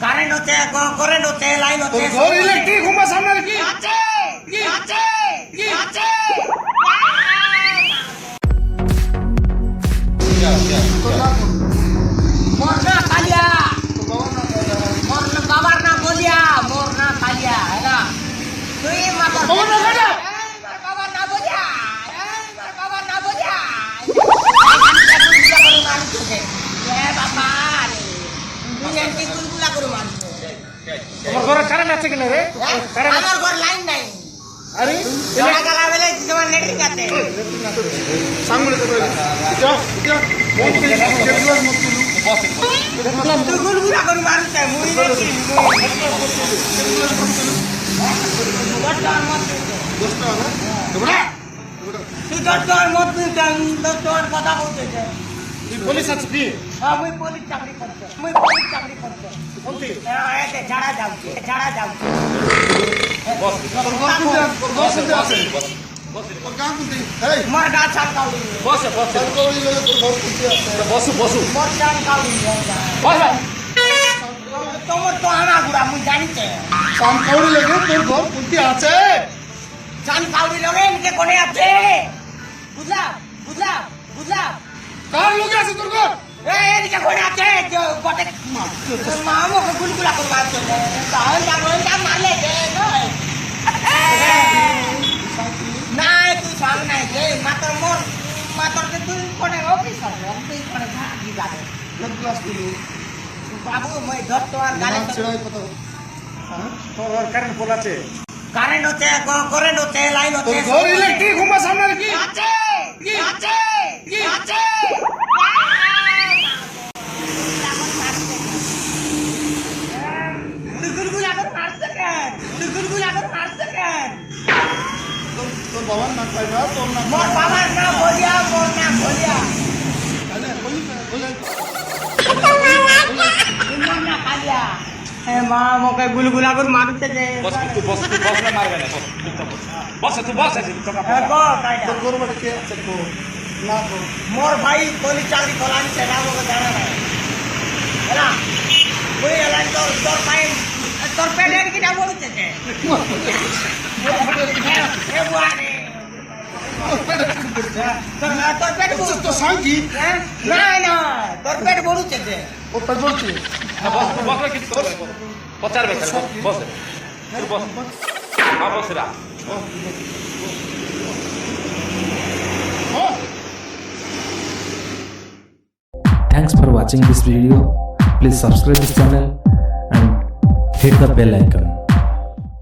Current হচ্ছে current হচ্ছে line হচ্ছে ঘর ইলেকট্রিক হুমা সামনে কি আছে কি আছে কি আছে মোর না কালিয়া মোর না বাবার না বলিয়া মোর না কালিয়া হেনা তুই মাতার বাবার না কালিয়া? বাবার না বলিয়া বাবার না বলিয়া বাবা তুই এন্টি গুলগুলা করে মারছ তোমার ঘরে কারেন্ট আছে কিনা রে? কারেন্ট আমার ঘর লাইন নাই আরে জোড়া গালা বেলে তোমার নেট্রিক আছে সামনে তো এটা এটা মত কে কেবল মত কিলু তুই গুলগুলা করে মারছ মুই দেখি দোস্ত না তোমরা তুই তোর মত তুই তোর কথা বলতেছে তুই পুলিশ আছে কি মুই পুলিশ চাকরি করতে কোনটি এতে ছাড়া যাচ্ছে বস তোর ঘর কোনটি আছে তোর গান কোনটি এই মোর গা ছাল কাউরি বস তোর কোলি লাগে তোর ঘর কোনটি আছে বসু মোর চাল কাউরি বস তোমার তো আনা গুড়া মুই জানিতে সাম কাউরি লাগে তোর ঘর কোনটি আছে চাল কাউরি লগে এনকে কোনে আছে বুঝলা কার লোক আছে তোর ঘর এদিকে কোনে আছে বটে মামুকে গুলগুলা করে মারছে তাহলে মারলে নাই তুই সাল নাই যে মাতর কে তুই কোনে অফিসার তুই কোনে ভাগি যাবে লোক ক্লাস দিলু বাবু মই ধরতো আর গালে ছেড়াই কথা তোর ঘর কারেন্ট পোল আছে কারেন্ট হচ্ছে কারেন্ট হচ্ছে লাইন তোর হচ্ছে ঘর ইলেকট্রিক হুমা সামনে কি আছে কি আছে কি আছে গুলগুলা করে মারছে কেন তোর বাবার নাম পাইবা তোর নাম মোর বাবার না বলিয়া মোর না বলিয়া তাহলে বলি মোর না কালিয়া এ মা মোকে গুলগুলা করে মারছে যে বস না মারবে না বস তুই বস আছে তো তোর ঘর বাড়ি কে আছে কো না কো মোর ভাই পুলিশ চাকরি করান সেটা আমাকে জানা নাই না ওই এলান তোর ভাই তোর পেটের কিটা বলছে যে এ বুয়ারে তোর পেট তো সাঙ্কি না তোর পেট বলছে যে ও পেট বলছি বস কিছু করবে পচার বেচার বস বস বসরা Thanks for watching this video. Please subscribe this channel and hit the bell icon.